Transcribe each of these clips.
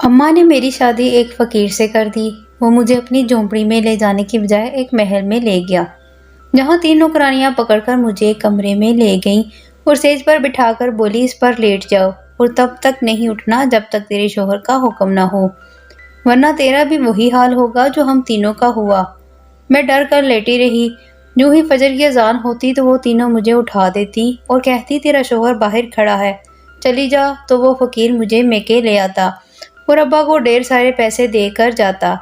اماں نے میری شادی ایک فقیر سے کر دی۔ وہ مجھے اپنی جھونپڑی میں لے جانے کی بجائے ایک محل میں لے گیا، جہاں 3 نوکرانیاں پکڑ کر مجھے ایک کمرے میں لے گئیں اور سیج پر بٹھا کر بولی، اس پر لیٹ جاؤ اور تب تک نہیں اٹھنا جب تک تیرے شوہر کا حکم نہ ہو، ورنہ تیرا بھی وہی حال ہوگا جو ہم تینوں کا ہوا۔ میں ڈر کر لیٹی رہی۔ جو ہی فجر کی اذان ہوتی تو وہ تینوں مجھے اٹھا دیتی اور کہتی، تیرا شوہر باہر کھڑا ہے، چلی جا۔ تو وہ فقیر مجھے میکے لے آتا اور ابا کو ڈھیر سارے پیسے دے کر جاتا،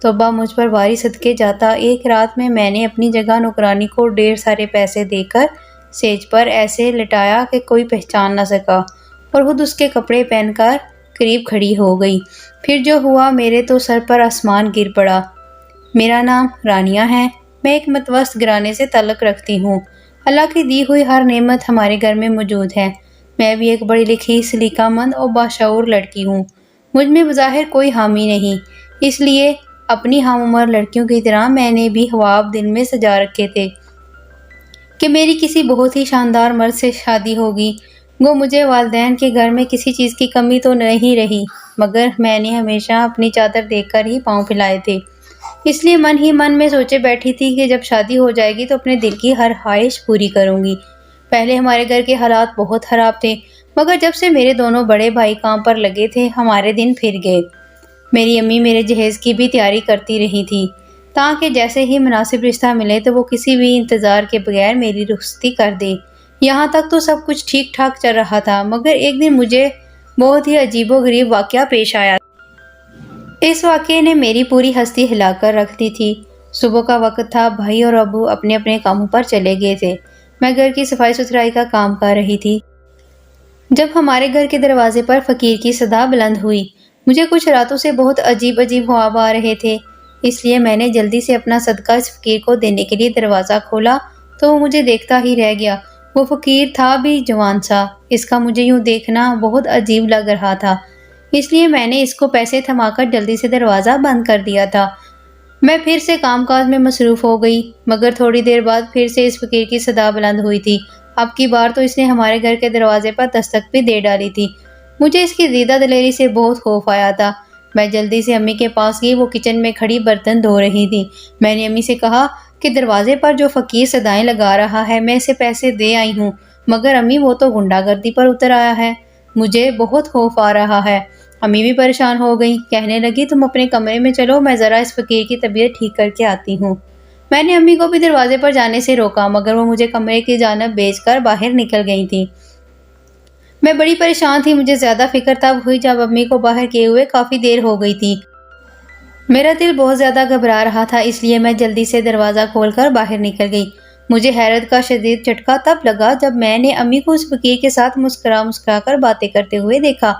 تو ابا مجھ پر واری صدقے جاتا۔ ایک رات میں نے اپنی جگہ نوکرانی کو ڈھیر سارے پیسے دے کر سیج پر ایسے لٹایا کہ کوئی پہچان نہ سکا، اور خود اس کے کپڑے پہن کر قریب کھڑی ہو گئی۔ پھر جو ہوا، میرے تو سر پر آسمان گر پڑا۔ میرا نام رانیہ ہے۔ میں ایک متوسط گھرانے سے تعلق رکھتی ہوں۔ اللہ کی دی ہوئی ہر نعمت ہمارے گھر میں موجود ہے۔ میں بھی ایک پڑھی لکھی، سلیقہ مند اور باشعور لڑکی ہوں۔ مجھ میں بظاہر کوئی حامی نہیں، اس لیے اپنی ہم عمر لڑکیوں کی طرح میں نے بھی خواب دل میں سجا رکھے تھے کہ میری کسی بہت ہی شاندار مرد سے شادی ہوگی۔ گو مجھے والدین کے گھر میں کسی چیز کی کمی تو نہیں رہی، مگر میں نے ہمیشہ اپنی چادر دیکھ کر ہی پاؤں پھیلائے تھے۔ اس لیے من ہی من میں سوچے بیٹھی تھی کہ جب شادی ہو جائے گی تو اپنے دل کی ہر خواہش پوری کروں گی۔ پہلے ہمارے گھر کے حالات بہت خراب تھے، مگر جب سے میرے دونوں بڑے بھائی کام پر لگے تھے ہمارے دن پھر گئے۔ میری امی میرے جہیز کی بھی تیاری کرتی رہی تھی، تاکہ جیسے ہی مناسب رشتہ ملے تو وہ کسی بھی انتظار کے بغیر میری رخصتی کر دے۔ یہاں تک تو سب کچھ ٹھیک ٹھاک چل رہا تھا، مگر ایک دن مجھے بہت ہی عجیب و غریب واقعہ پیش آیا۔ اس واقعے نے میری پوری ہستی ہلا کر رکھ دی تھی۔ صبح کا وقت تھا، بھائی اور ابو اپنے اپنے کاموں پر چلے گئے تھے۔ میں گھر کی صفائی ستھرائی کا کام کر رہی تھی جب ہمارے گھر کے دروازے پر فقیر کی صدا بلند ہوئی۔ مجھے کچھ راتوں سے بہت عجیب عجیب خواب آ رہے تھے، اس لیے میں نے جلدی سے اپنا صدقہ اس فقیر کو دینے کے لیے دروازہ کھولا تو وہ مجھے دیکھتا ہی رہ گیا۔ وہ فقیر تھا بھی جوان سا، اس کا مجھے یوں دیکھنا بہت عجیب لگ رہا تھا، اس لیے میں نے اس کو پیسے تھما کر جلدی سے دروازہ بند کر دیا تھا۔ میں پھر سے کام کاج میں مصروف ہو گئی، مگر تھوڑی دیر بعد پھر سے اس فقیر کی صدا بلند ہوئی تھی۔ اب کی بار تو اس نے ہمارے گھر کے دروازے پر دستک بھی دے ڈالی تھی۔ مجھے اس کی زیادہ دلیری سے بہت خوف آیا تھا۔ میں جلدی سے امی کے پاس گئی، وہ کچن میں کھڑی برتن دھو رہی تھی۔ میں نے امی سے کہا کہ دروازے پر جو فقیر صدائیں لگا رہا ہے میں اسے پیسے دے آئی ہوں، مگر امی وہ تو غنڈہ گردی پر اتر آیا ہے، مجھے بہت خوف آ رہا ہے۔ امی بھی پریشان ہو گئی، کہنے لگی، تم اپنے کمرے میں چلو، میں ذرا اس فقیر کی طبیعت ٹھیک کر کے آتی ہوں۔ میں نے امی کو بھی دروازے پر جانے سے روکا، مگر وہ مجھے کمرے کی جانب بھیج کر باہر نکل گئی تھی۔ میں بڑی پریشان تھی۔ مجھے زیادہ فکر تب ہوئی جب امی کو باہر کیے ہوئے کافی دیر ہو گئی تھی۔ میرا دل بہت زیادہ گھبرا رہا تھا، اس لیے میں جلدی سے دروازہ کھول کر باہر نکل گئی۔ مجھے حیرت کا شدید جھٹکا تب لگا جب میں نے امی کو اس فقیر کے ساتھ مسکرا مسکرا کر باتیں کرتے ہوئے دیکھا۔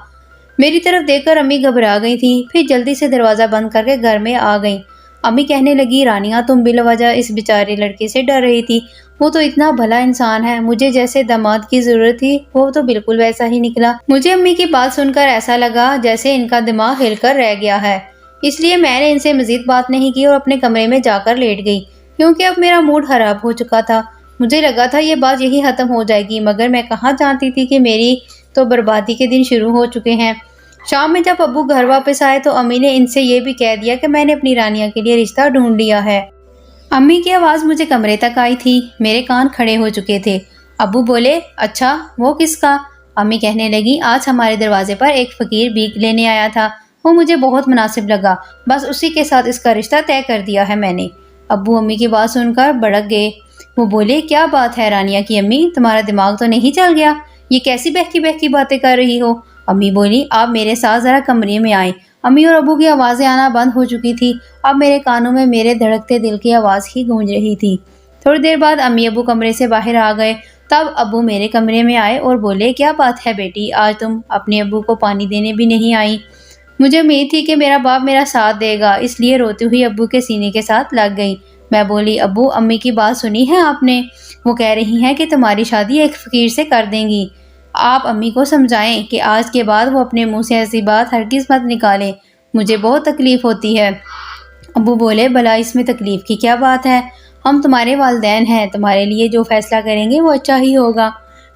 میری طرف دیکھ کر امی گھبرا گئی تھی، پھر جلدی سے دروازہ بند کر کے گھر میں آ گئیں۔ امی کہنے لگی، رانیہ تم بلا وجہ اس بیچارے لڑکے سے ڈر رہی تھی، وہ تو اتنا بھلا انسان ہے، مجھے جیسے داماد کی ضرورت تھی وہ تو بالکل ویسا ہی نکلا۔ مجھے امی کی بات سن کر ایسا لگا جیسے ان کا دماغ ہل کر رہ گیا ہے، اس لیے میں نے ان سے مزید بات نہیں کی اور اپنے کمرے میں جا کر لیٹ گئی، کیونکہ اب میرا موڈ خراب ہو چکا تھا۔ مجھے لگا تھا یہ بات یہی ختم ہو جائے گی، مگر میں کہاں جانتی تھی کہ میری تو بربادی کے دن شروع ہو چکے ہیں۔ شام میں جب ابو گھر واپس آئے تو امی نے ان سے یہ بھی کہہ دیا کہ میں نے اپنی رانیہ کے لیے رشتہ ڈھونڈ لیا ہے۔ امی کی آواز مجھے کمرے تک آئی تھی، میرے کان کھڑے ہو چکے تھے۔ ابو بولے، اچھا وہ کس کا؟ امی کہنے لگی، آج ہمارے دروازے پر ایک فقیر بھیک لینے آیا تھا، وہ مجھے بہت مناسب لگا، بس اسی کے ساتھ اس کا رشتہ طے کر دیا ہے میں نے۔ ابو امی کی بات سن کر بھڑک گئے۔ وہ بولے، کیا بات ہے رانیہ کی امی، تمہارا دماغ تو نہیں چل گیا؟ یہ کیسی بہکی بہکی باتیں کر رہی ہو؟ امی بولی، آپ میرے ساتھ ذرا کمرے میں آئیں۔ امی اور ابو کی آوازیں آنا بند ہو چکی تھی، اب میرے کانوں میں میرے دھڑکتے دل کی آواز ہی گونج رہی تھی۔ تھوڑی دیر بعد امی ابو کمرے سے باہر آ گئے، تب ابو میرے کمرے میں آئے اور بولے، کیا بات ہے بیٹی، آج تم اپنے ابو کو پانی دینے بھی نہیں آئی؟ مجھے امید تھی کہ میرا باپ میرا ساتھ دے گا، اس لیے روتی ہوئی ابو کے سینے کے ساتھ لگ گئی۔ میں بولی، ابو امی کی بات سنی ہے آپ نے؟ وہ کہہ رہی ہیں کہ تمہاری شادی ایک فقیر سے کر دیں گی۔ آپ امی کو سمجھائیں کہ آج کے بعد وہ اپنے منہ سے ایسی بات ہرگز مت نکالیں، مجھے بہت تکلیف ہوتی ہے۔ ابو بولے، بھلا اس میں تکلیف کی کیا بات ہے، ہم تمہارے والدین ہیں، تمہارے لیے جو فیصلہ کریں گے وہ اچھا ہی ہوگا۔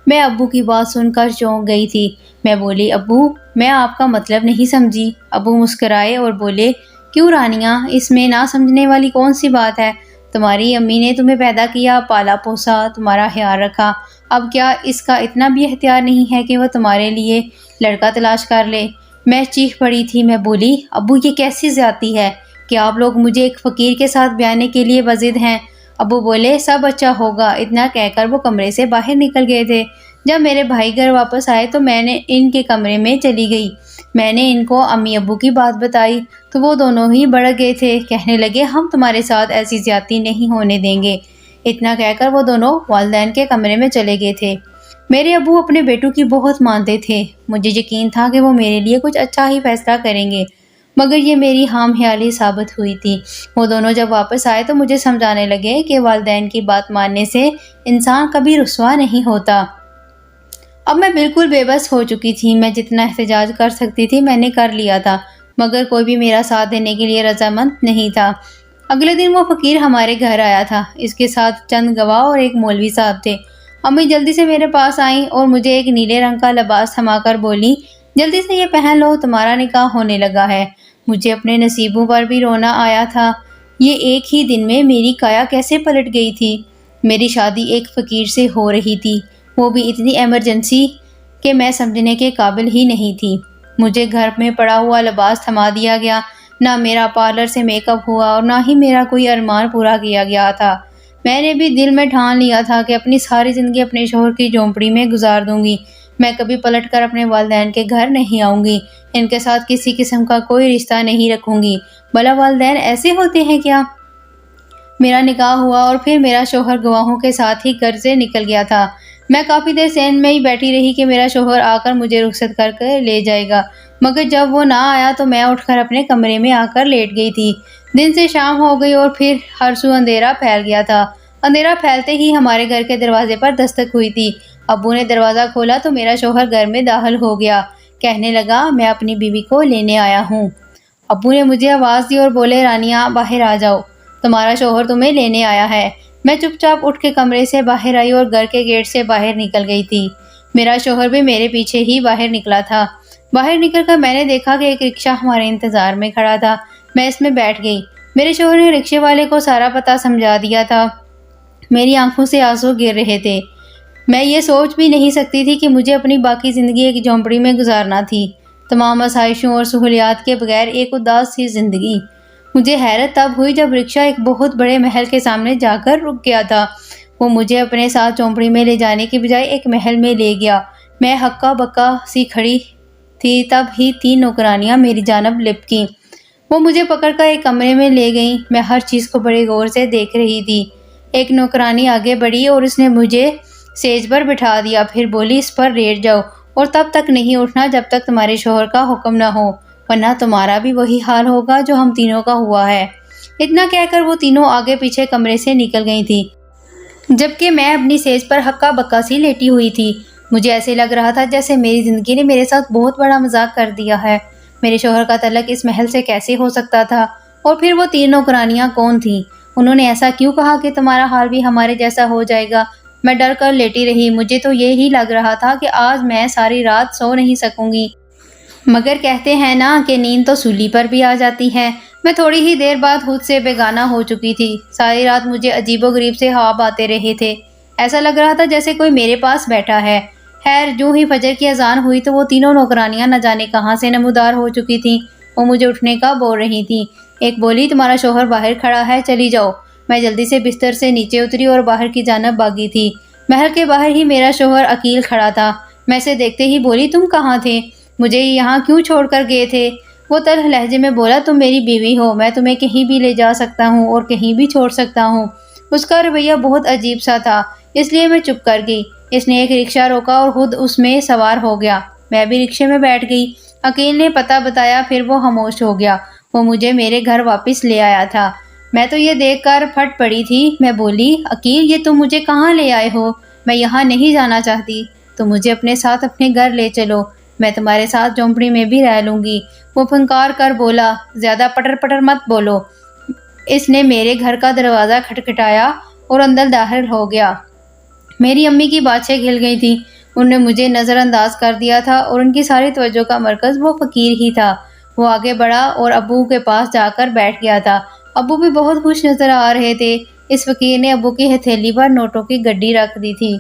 میں ابو کی بات سن کر چونک گئی تھی۔ میں بولی ابو میں آپ کا مطلب نہیں سمجھی۔ ابو مسکرائے اور بولے کیوں رانیہ، اس میں نہ سمجھنے والی کون سی بات ہے؟ تمہاری امی نے تمہیں پیدا کیا، پالا پوسا، تمہارا خیال رکھا، اب کیا اس کا اتنا بھی اختیار نہیں ہے کہ وہ تمہارے لیے لڑکا تلاش کر لے؟ میں چیخ پڑی تھی۔ میں بولی ابو یہ کیسی زیادتی ہے کہ آپ لوگ مجھے ایک فقیر کے ساتھ بیانے کے لیے بضد ہیں؟ ابو بولے سب اچھا ہوگا، اتنا کہہ کر وہ کمرے سے باہر نکل گئے تھے۔ جب میرے بھائی گھر واپس آئے تو میں نے ان کے کمرے میں چلی گئی۔ میں نے ان کو امی ابو کی بات بتائی تو وہ دونوں ہی بڑک گئے تھے، کہنے لگے ہم تمہارے ساتھ ایسی زیادتی نہیں ہونے دیں گے۔ اتنا کہہ کر وہ دونوں والدین کے کمرے میں چلے گئے تھے۔ میرے ابو اپنے بیٹوں کی بہت مانتے تھے، مجھے یقین تھا کہ وہ میرے لیے کچھ اچھا ہی فیصلہ کریں گے، مگر یہ میری خام خیالی ثابت ہوئی تھی۔ وہ دونوں جب واپس آئے تو مجھے سمجھانے لگے کہ والدین کی بات ماننے سے انسان کبھی رسوا نہیں ہوتا۔ اب میں بالکل بے بس ہو چکی تھی، میں جتنا احتجاج کر سکتی تھی میں نے کر لیا تھا، مگر کوئی بھی میرا ساتھ دینے کے لیے رضامند نہیں تھا۔ اگلے دن وہ فقیر ہمارے گھر آیا تھا، اس کے ساتھ چند گواہ اور ایک مولوی صاحب تھے۔ امی جلدی سے میرے پاس آئیں اور مجھے ایک نیلے رنگ کا لباس تھما کر بولی جلدی سے یہ پہن لو، تمہارا نکاح ہونے لگا ہے۔ مجھے اپنے نصیبوں پر بھی رونا آیا تھا، یہ ایک ہی دن میں میری کایا کیسے پلٹ گئی تھی۔ میری شادی ایک فقیر سے ہو رہی تھی، وہ بھی اتنی ایمرجنسی کہ میں سمجھنے کے قابل ہی نہیں تھی۔ مجھے گھر میں پڑا ہوا لباس تھما دیا گیا، نہ میرا پارلر سے میک اپ ہوا اور نہ ہی میرا کوئی ارمان پورا کیا گیا تھا۔ میں نے بھی دل میں ٹھان لیا تھا کہ اپنی ساری زندگی اپنے شوہر کی جھونپڑی میں گزار دوں گی، میں کبھی پلٹ کر اپنے والدین کے گھر نہیں آؤں گی، ان کے ساتھ کسی قسم کا کوئی رشتہ نہیں رکھوں گی۔ بھلا والدین ایسے ہوتے ہیں کیا؟ میرا نکاح ہوا اور پھر میرا شوہر گواہوں کے ساتھ ہی گھر سے نکل گیا تھا۔ میں کافی دیر ذہن میں ہی بیٹھی رہی کہ میرا شوہر آ کر مجھے رخصت کر کے لے جائے گا، مگر جب وہ نہ آیا تو میں اٹھ کر اپنے کمرے میں آ کر لیٹ گئی تھی۔ دن سے شام ہو گئی اور پھر ہر سو اندھیرا پھیل گیا تھا۔ اندھیرا پھیلتے ہی ہمارے گھر کے دروازے پر دستک ہوئی تھی۔ ابو نے دروازہ کھولا تو میرا شوہر گھر میں داخل ہو گیا، کہنے لگا میں اپنی بیوی کو لینے آیا ہوں۔ ابو نے مجھے آواز دی اور بولے رانیہ باہر آ جاؤ، تمہارا شوہر تمہیں لینے آیا ہے۔ میں چپ چاپ اٹھ کے کمرے سے باہر آئی اور گھر کے گیٹ سے باہر نکل گئی تھی۔ میرا شوہر بھی میرے پیچھے ہی باہر نکلا تھا۔ باہر نکل کر میں نے دیکھا کہ ایک رکشہ ہمارے انتظار میں کھڑا تھا، میں اس میں بیٹھ گئی۔ میرے شوہر نے رکشے والے کو سارا پتہ سمجھا دیا تھا۔ میری آنکھوں سے آنسو گر رہے تھے، میں یہ سوچ بھی نہیں سکتی تھی کہ مجھے اپنی باقی زندگی ایک جھونپڑی میں گزارنا تھی، تمام آسائشوں اور سہولیات کے بغیر ایک اداس سی زندگی۔ مجھے حیرت تب ہوئی جب رکشہ ایک بہت بڑے محل کے سامنے جا کر رک گیا تھا۔ وہ مجھے اپنے ساتھ جھونپڑی میں لے جانے کی بجائے ایک محل میں لے گیا۔ میں ہکا بکا سی کھڑی تھی، تب ہی 3 نوکرانیاں میری جانب لپکیں۔ وہ مجھے پکڑ کر ایک کمرے میں لے گئیں۔ میں ہر چیز کو بڑے غور سے دیکھ رہی تھی۔ ایک نوکرانی آگے بڑھی اور اس نے مجھے سیج پر بٹھا دیا، پھر بولی اس پر لیٹ جاؤ اور تب تک نہیں اٹھنا جب تک تمہارے شوہر کا حکم نہ ہو، ورنہ تمہارا بھی وہی حال ہوگا جو ہم تینوں کا ہوا ہے۔ اتنا کہہ کر وہ تینوں آگے پیچھے کمرے سے نکل گئی تھی، جبکہ میں اپنی سیج پر ہکا بکا سی لیٹی ہوئی تھی۔ مجھے ایسے لگ رہا تھا جیسے میری زندگی نے میرے ساتھ بہت بڑا مذاق کر دیا ہے۔ میرے شوہر کا تعلق اس محل سے کیسے ہو سکتا تھا؟ اور پھر وہ 3 نوکرانیاں کون تھیں؟ انہوں نے ایسا کیوں کہا کہ تمہارا حال بھی ہمارے جیسا ہو جائے گا؟ میں ڈر کر لیٹی رہی، مجھے تو یہی لگ رہا تھا کہ آج میں ساری رات سو نہیں سکوں گی، مگر کہتے ہیں نا کہ نیند تو سولی پر بھی آ جاتی ہے۔ میں تھوڑی ہی دیر بعد خود سے بیگانہ ہو چکی تھی۔ ساری رات مجھے عجیب و غریب سے خواب آتے رہے تھے، ایسا لگ رہا تھا جیسے کوئی میرے پاس بیٹھا ہے۔ خیر جو ہی فجر کی اذان ہوئی تو وہ تینوں نوکرانیاں نہ جانے کہاں سے نمودار ہو چکی تھیں۔ وہ مجھے اٹھنے کا بول رہی تھیں۔ ایک بولی تمہارا شوہر باہر کھڑا ہے، چلی جاؤ۔ میں جلدی سے بستر سے نیچے اتری اور باہر کی جانب بھاگی تھی۔ محل کے باہر ہی میرا شوہر عقیل کھڑا تھا۔ میں اسے دیکھتے ہی بولی تم کہاں تھے؟ مجھے یہاں کیوں چھوڑ کر گئے تھے؟ وہ تلخ لہجے میں بولا تم میری بیوی ہو، میں تمہیں کہیں بھی لے جا سکتا ہوں اور کہیں بھی چھوڑ سکتا ہوں۔ اس کا رویہ بہت عجیب سا تھا، اس لیے میں چپ کر گئی۔ اس نے ایک رکشہ روکا اور خود اس میں سوار ہو گیا۔ میں بھی رکشے میں بیٹھ گئی۔ عقیل نے پتہ بتایا، پھر وہ خاموش ہو گیا۔ وہ مجھے میرے گھر واپس لے آیا تھا۔ میں تو یہ دیکھ کر پھٹ پڑی تھی۔ میں بولی عقیل یہ تم مجھے کہاں لے آئے ہو؟ میں یہاں نہیں جانا چاہتی، تم مجھے اپنے ساتھ اپنے گھر لے چلو، میں تمہارے ساتھ جھونپڑی میں بھی رہ لوں گی۔ وہ پھنکار کر بولا زیادہ پٹر پٹر مت بولو۔ اس نے میرے گھر کا دروازہ کھٹکھٹایا اور اندر داخل ہو گیا۔ میری امی کی باتیں کھل گئی تھی۔ انہوں نے مجھے نظر انداز کر دیا تھا اور ان کی ساری توجہ کا مرکز وہ فقیر ہی تھا۔ وہ آگے بڑھا اور ابو کے پاس جا کر بیٹھ گیا تھا۔ ابو بھی بہت خوش نظر آ رہے تھے۔ اس فقیر نے ابو کی ہتھیلی پر نوٹوں کی گڈی رکھ دی تھی۔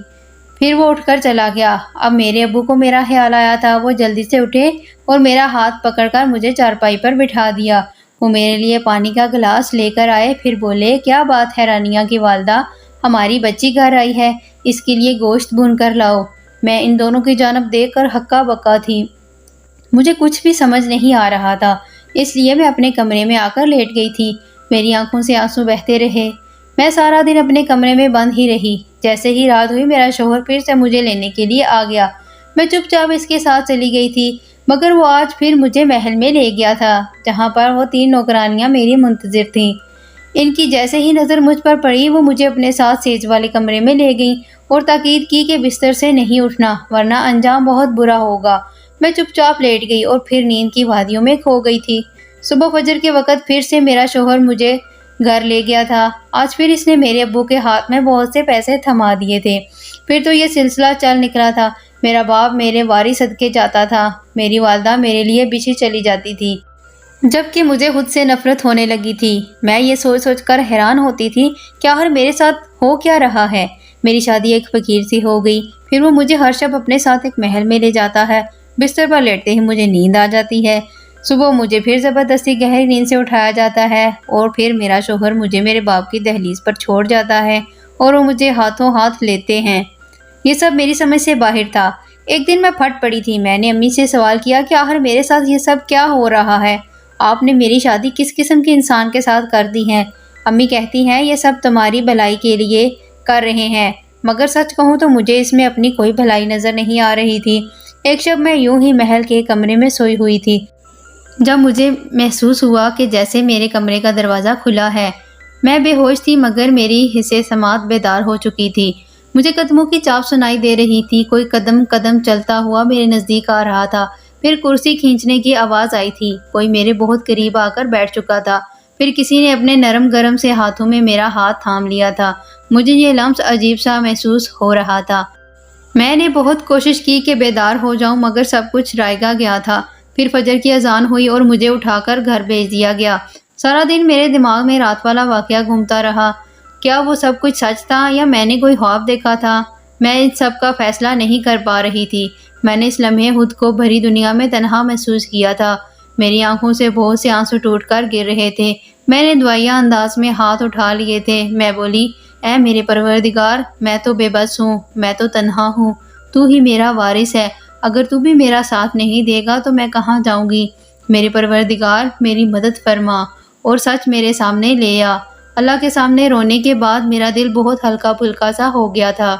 پھر وہ اٹھ کر چلا گیا۔ اب میرے ابو کو میرا خیال آیا تھا۔ وہ جلدی سے اٹھے اور میرا ہاتھ پکڑ کر مجھے چارپائی پر بٹھا دیا۔ وہ میرے لیے پانی کا گلاس لے کر آئے، پھر بولے، کیا بات ہے رانیہ کی والدہ، ہماری بچی گھر آئی ہے، اس کے لیے گوشت بھون کر لاؤ۔ میں ان دونوں کی جانب دیکھ کر ہکا بکا تھی۔ مجھے کچھ بھی سمجھ نہیں آ رہا تھا، اس لیے میں اپنے کمرے میں آ کر لیٹ گئی تھی۔ میری آنکھوں سے آنسو بہتے رہے۔ میں سارا دن اپنے کمرے میں بند ہی رہی۔ جیسے ہی رات ہوئی میرا شوہر پھر سے مجھے لینے کے لیے آ گیا۔ میں چپ چاپ اس کے ساتھ چلی گئی تھی، مگر وہ آج پھر مجھے محل میں لے گیا تھا، جہاں پر وہ 3 نوکرانیاں میری منتظر تھیں۔ ان کی جیسے ہی نظر مجھ پر پڑی، وہ مجھے اپنے ساتھ سیج والے کمرے میں لے گئیں اور تاکید کی کہ بستر سے نہیں اٹھنا، ورنہ انجام بہت برا ہوگا۔ میں چپ چاپ لیٹ گئی اور پھر نیند کی وادیوں میں کھو گئی تھی۔ صبح فجر کے وقت پھر سے میرا شوہر مجھے گھر لے گیا تھا۔ آج پھر اس نے میرے ابو کے ہاتھ میں بہت سے پیسے تھما دیے تھے۔ پھر تو یہ سلسلہ چل نکلا تھا۔ میرا باپ میرے واری صدقے جاتا تھا، میری والدہ میرے لیے بچھی چلی جاتی تھی، جبکہ مجھے خود سے نفرت ہونے لگی تھی۔ میں یہ سوچ سوچ کر حیران ہوتی تھی کہ آخر میرے ساتھ ہو کیا رہا ہے۔ میری شادی ایک فقیر سے ہو گئی، پھر وہ مجھے ہر شب اپنے ساتھ ایک محل میں لے جاتا ہے۔ بستر پر لیٹتے ہی مجھے نیند آ جاتی ہے۔ صبح مجھے پھر زبردستی گہری نیند سے اٹھایا جاتا ہے اور پھر میرا شوہر مجھے میرے باپ کی دہلیز پر چھوڑ جاتا ہے اور وہ مجھے ہاتھوں ہاتھ لیتے ہیں۔ یہ سب میری سمجھ سے باہر تھا۔ ایک دن میں پھٹ پڑی تھی۔ میں نے امی سے سوال کیا کہ آخر میرے ساتھ یہ سب کیا ہو رہا ہے؟ آپ نے میری شادی کس قسم کے انسان کے ساتھ کر دی ہے؟ امی کہتی ہیں یہ سب تمہاری بھلائی کے لیے کر رہے ہیں، مگر سچ کہوں تو مجھے اس میں اپنی کوئی بھلائی نظر نہیں آ رہی تھی۔ ایک شب میں یوں ہی محل کے کمرے میں سوئی ہوئی تھی، جب مجھے محسوس ہوا کہ جیسے میرے کمرے کا دروازہ کھلا ہے۔ میں بے ہوش تھی مگر میری حس سماعت بیدار ہو چکی تھی۔ مجھے قدموں کی چاپ سنائی دے رہی تھی، کوئی قدم قدم چلتا ہوا میرے نزدیک آ رہا تھا۔ پھر کرسی کھینچنے کی آواز آئی تھی، کوئی میرے بہت قریب آ کر بیٹھ چکا تھا۔ پھر کسی نے اپنے نرم گرم سے ہاتھوں میں میرا ہاتھ تھام لیا تھا۔ مجھے یہ لمس عجیب سا محسوس ہو رہا تھا۔ میں نے بہت کوشش کی کہ بیدار ہو جاؤں مگر سب کچھ رائگاں گیا تھا۔ پھر فجر کی اذان ہوئی اور مجھے اٹھا کر گھر بھیج دیا گیا۔ سارا دن میرے دماغ میں رات والا واقعہ گھومتا رہا۔ کیا وہ سب کچھ سچ تھا یا میں نے کوئی خواب دیکھا تھا؟ میں ان سب کا فیصلہ نہیں کر پا رہی تھی۔ میں نے اس لمحے خود کو بھری دنیا میں تنہا محسوس کیا تھا۔ میری آنکھوں سے بہت سے آنسو ٹوٹ کر گر رہے تھے۔ میں نے دعائیہ انداز میں ہاتھ اٹھا لیے تھے۔ میں بولی، اے میرے پروردگار، میں تو بے بس ہوں، میں تو تنہا ہوں، تو ہی میرا وارث ہے۔ اگر تو بھی میرا ساتھ نہیں دے گا تو میں کہاں جاؤں گی؟ میرے پروردگار، میری مدد فرما اور سچ میرے سامنے لے آ۔ اللہ کے سامنے رونے کے بعد میرا دل بہت ہلکا پھلکا سا ہو گیا تھا،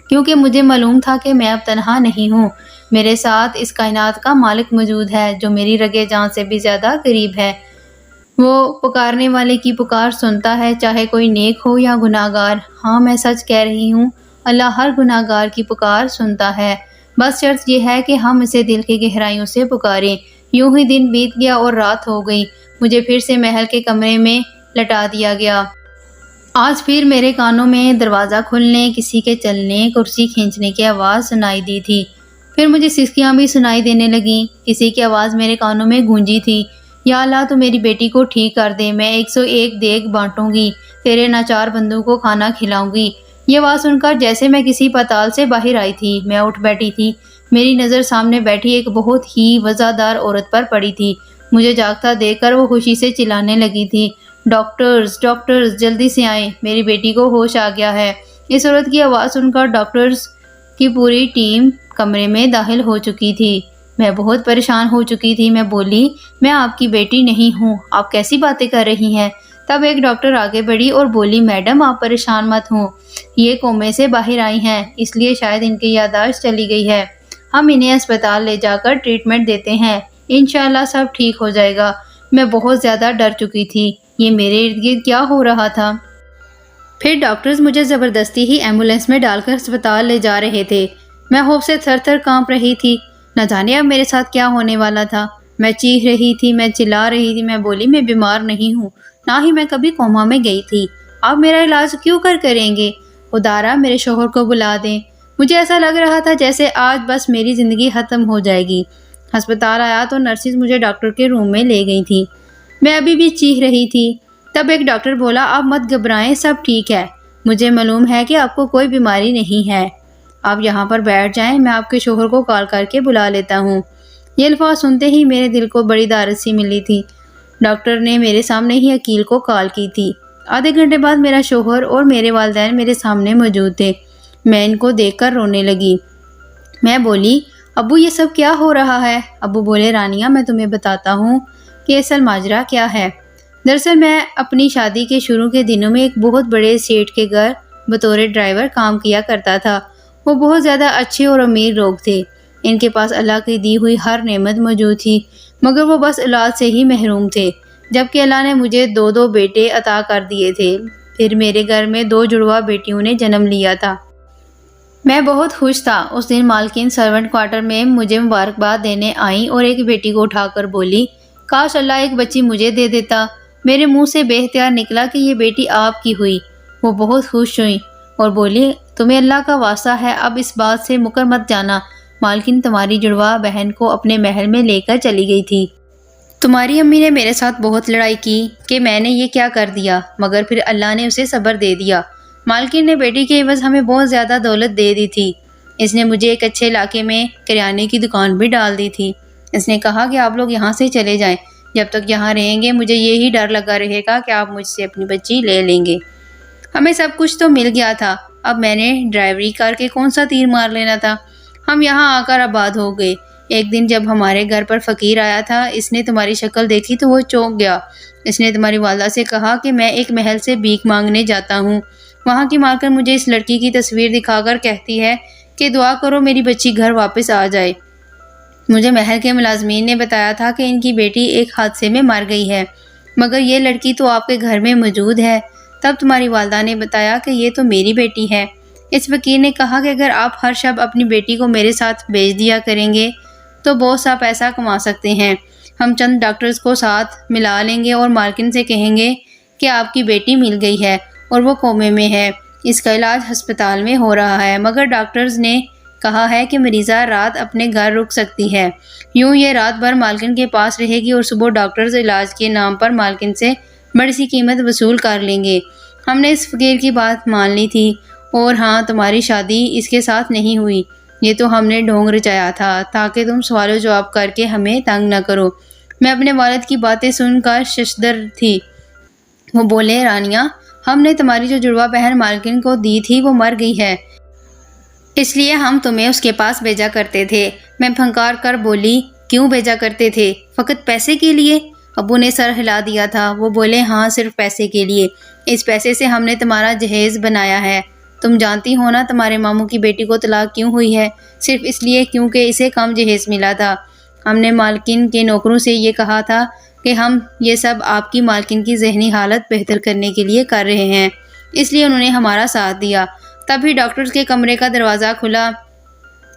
کیونکہ مجھے معلوم تھا کہ میں اب تنہا نہیں ہوں۔ میرے ساتھ اس کائنات کا مالک موجود ہے جو میری رگے جان سے بھی زیادہ قریب ہے۔ وہ پکارنے والے کی پکار سنتا ہے، چاہے کوئی نیک ہو یا گناہ گار۔ ہاں، میں سچ کہہ رہی ہوں، اللہ ہر گناہ گار کی پکار سنتا ہے۔ بس شرط یہ ہے کہ ہم اسے دل کی گہرائیوں سے پکاریں۔ یوں ہی دن بیت گیا اور رات ہو گئی۔ مجھے پھر سے محل کے کمرے میں لٹا دیا گیا۔ آج پھر میرے کانوں میں دروازہ کھلنے، کسی کے چلنے، کرسی کھینچنے کی آواز سنائی دی تھی۔ پھر مجھے سسکیاں بھی سنائی دینے لگیں۔ کسی کی آواز میرے کانوں میں گونجی تھی، یا اللہ تو میری بیٹی کو ٹھیک کر دے، میں 101 دیگ بانٹوں گی، تیرے ناچار بندوں کو کھانا کھلاؤں گی۔ یہ آواز سن کر جیسے میں کسی پتال سے باہر آئی تھی۔ میں اٹھ بیٹھی تھی۔ میری نظر سامنے بیٹھی ایک بہت ہی وزادار عورت پر پڑی تھی۔ مجھے جاگتا دیکھ کر وہ خوشی سے چلانے لگی تھی، ڈاکٹرز ڈاکٹرز جلدی سے آئیں، میری بیٹی کو ہوش آ گیا ہے۔ اس عورت کی آواز سن کر ڈاکٹرز کی پوری ٹیم کمرے میں داخل ہو چکی تھی۔ میں بہت پریشان ہو چکی تھی۔ میں بولی، میں آپ کی بیٹی نہیں ہوں، آپ کیسی باتیں کر رہی ہیں؟ تب ایک ڈاکٹر آگے بڑھی اور بولی، میڈم آپ پریشان مت ہوں، یہ کومے سے باہر آئی ہیں، اس لیے شاید ان کی یادداشت چلی گئی ہے، ہم انہیں اسپتال لے جا کر ٹریٹمنٹ دیتے ہیں، انشاءاللہ سب ٹھیک ہو جائے گا۔ میں بہت زیادہ ڈر چکی تھی، یہ میرے ارد گرد کیا ہو رہا تھا؟ پھر ڈاکٹرز مجھے زبردستی ہی ایمبولینس میں ڈال کر اسپتال لے جا رہے تھے۔ میں خوف سے تھر تھر کانپ رہی تھی، نہ جانے اب میرے ساتھ کیا ہونے والا تھا۔ میں چیخ رہی تھی، میں چلا رہی تھی، میں بولی، میں بیمار نہیں ہوں، نہ ہی میں کبھی کوما میں گئی تھی، آپ میرا علاج کیوں کریں گے؟ خدا را میرے شوہر کو بلا دیں، مجھے ایسا لگ رہا تھا جیسے آج بس میری زندگی ختم ہو جائے گی۔ ہسپتال آیا تو نرسز مجھے ڈاکٹر کے روم میں لے گئی تھی۔ میں ابھی بھی چیخ رہی تھی۔ تب ایک ڈاکٹر بولا، آپ مت گھبرائیں، سب ٹھیک ہے۔ مجھے معلوم ہے کہ آپ کو کوئی بیماری نہیں ہے۔ آپ یہاں پر بیٹھ جائیں، میں آپ کے شوہر کو کال کر کے بلا لیتا ہوں۔ یہ الفاظ سنتے ہی میرے دل کو بڑی دارد سی ملی تھی۔ ڈاکٹر نے میرے سامنے ہی عقیل کو کال کی تھی۔ آدھے گھنٹے بعد میرا شوہر اور میرے والدین میرے سامنے موجود تھے۔ میں ان کو دیکھ کر رونے لگی۔ میں بولی، ابو یہ سب کیا ہو رہا ہے؟ ابو بولے، رانیہ میں تمہیں بتاتا ہوں کہ اصل ماجرا کیا ہے۔ دراصل میں اپنی شادی کے شروع کے دنوں میں ایک بہت بڑے سیٹ کے گھر بطور ڈرائیور کام کیا کرتا تھا۔ وہ بہت زیادہ اچھے اور امیر لوگ تھے۔ ان کے پاس اللہ کی دی ہوئی ہر نعمت موجود تھی، مگر وہ بس اولاد سے ہی محروم تھے، جبکہ اللہ نے مجھے 2 بیٹے عطا کر دیے تھے۔ پھر میرے گھر میں 2 جڑواں بیٹیوں نے جنم لیا تھا۔ میں بہت خوش تھا۔ اس دن مالکن سرونٹ کوارٹر میں مجھے مبارکباد دینے آئیں اور ایک بیٹی کو اٹھا کر بولی، کاش اللہ ایک بچی مجھے دے دیتا۔ میرے منہ سے بے اختیار نکلا کہ یہ بیٹی آپ کی ہوئی۔ وہ بہت خوش ہوئی اور بولی، تمہیں اللہ کا واسطہ ہے، اب اس بات سے مکر مت جانا۔ مالکن تمہاری جڑواں بہن کو اپنے محل میں لے کر چلی گئی تھی۔ تمہاری امی نے میرے ساتھ بہت لڑائی کی کہ میں نے یہ کیا کر دیا، مگر پھر اللہ نے اسے صبر دے دیا۔ مالکن نے بیٹی کے عوض ہمیں بہت زیادہ دولت دے دی تھی۔ اس نے مجھے ایک اچھے علاقے میں کریانے کی دکان بھی ڈال دی تھی۔ اس نے کہا کہ آپ لوگ یہاں سے چلے جائیں، جب تک یہاں رہیں گے مجھے یہی ڈر لگا رہے گا کہ آپ مجھ سے اپنی بچی لے لیں گے۔ ہمیں سب کچھ تو مل گیا تھا، اب میں نے ڈرائیوری کر کے کون سا تیر مار لینا تھا۔ ہم یہاں آ کر آباد ہو گئے۔ ایک دن جب ہمارے گھر پر فقیر آیا تھا، اس نے تمہاری شکل دیکھی تو وہ چونک گیا۔ اس نے تمہاری والدہ سے کہا کہ میں ایک محل سے بھیک مانگنے جاتا ہوں۔ وہاں کی مالکن مجھے اس لڑکی کی تصویر دکھا کر کہتی ہے کہ دعا کرو میری بچی گھر واپس آ جائے۔ مجھے محل کے ملازمین نے بتایا تھا کہ ان کی بیٹی ایک حادثے میں مر گئی ہے، مگر یہ لڑکی تو آپ کے گھر میں موجود ہے۔ تب تمہاری والدہ نے بتایا کہ یہ تو میری بیٹی ہے۔ اس فقیر نے کہا کہ اگر آپ ہر شب اپنی بیٹی کو میرے ساتھ بھیج دیا کریں گے تو بہت سا پیسہ کما سکتے ہیں۔ ہم چند ڈاکٹرز کو ساتھ ملا لیں گے اور مالکن سے کہیں گے کہ آپ کی بیٹی مل گئی ہے اور وہ کومے میں ہے، اس کا علاج ہسپتال میں ہو رہا ہے، مگر ڈاکٹرز نے کہا ہے کہ مریضہ رات اپنے گھر رک سکتی ہے۔ یوں یہ رات بھر مالکن کے پاس رہے گی اور صبح ڈاکٹرز علاج کے نام پر مالکن سے بڑی سی قیمت وصول کر لیں گے۔ ہم نے اس فقیر کی بات مان لی تھی، اور ہاں، تمہاری شادی اس کے ساتھ نہیں ہوئی، یہ تو ہم نے ڈھونگ رچایا تھا تاکہ تم سوال و جواب کر کے ہمیں تنگ نہ کرو۔ میں اپنے والد کی باتیں سن کر ششدر تھی۔ وہ بولے، رانیہ، ہم نے تمہاری جو جڑواں بہن مالکن کو دی تھی وہ مر گئی ہے، اس لیے ہم تمہیں اس کے پاس بھیجا کرتے تھے۔ میں پھنکار کر بولی، کیوں بھیجا کرتے تھے؟ فقط پیسے کے لیے؟ ابو نے سر ہلا دیا تھا۔ وہ بولے، ہاں، صرف پیسے کے لیے۔ اس پیسے سے ہم نے تمہارا جہیز بنایا ہے۔ تم جانتی ہو نا تمہارے ماموں کی بیٹی کو طلاق کیوں ہوئی ہے؟ صرف اس لیے کیونکہ اسے کم جہیز ملا تھا۔ ہم نے مالکن کے نوکروں سے یہ کہا تھا کہ ہم یہ سب آپ کی مالکن کی ذہنی حالت بہتر کرنے کے لیے کر رہے ہیں، اس لیے انہوں نے ہمارا ساتھ دیا۔ تبھی ڈاکٹرز کے کمرے کا دروازہ کھلا۔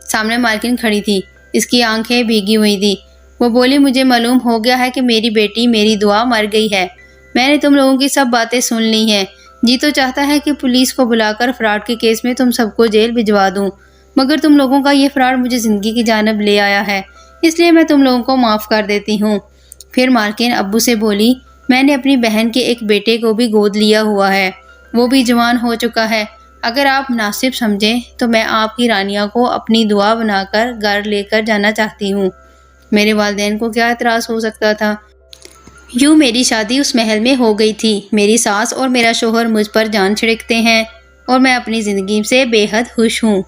سامنے مالکن کھڑی تھی، اس کی آنکھیں بھیگی ہوئی تھی۔ وہ بولی، مجھے معلوم ہو گیا ہے کہ میری بیٹی میری دعا مر گئی ہے۔ میں نے تم لوگوں کی سب باتیں سن لی ہیں۔ جی تو چاہتا ہے کہ پولیس کو بلا کر فراڈ کے کیس میں تم سب کو جیل بھجوا دوں، مگر تم لوگوں کا یہ فراڈ مجھے زندگی کی جانب لے آیا ہے، اس لیے میں تم لوگوں کو معاف کر دیتی ہوں۔ پھر مالکن ابو سے بولی، میں نے اپنی بہن کے ایک بیٹے کو بھی گود لیا ہوا ہے، وہ بھی جوان ہو چکا ہے۔ اگر آپ مناسب سمجھیں تو میں آپ کی رانیہ کو اپنی دعا بنا کر گھر لے کر جانا چاہتی ہوں۔ میرے والدین کو کیا اعتراض ہو سکتا تھا؟ یوں میری شادی اس محل میں ہو گئی تھی۔ میری ساس اور میرا شوہر مجھ پر جان چھڑکتے ہیں اور میں اپنی زندگی سے بے حد خوش ہوں۔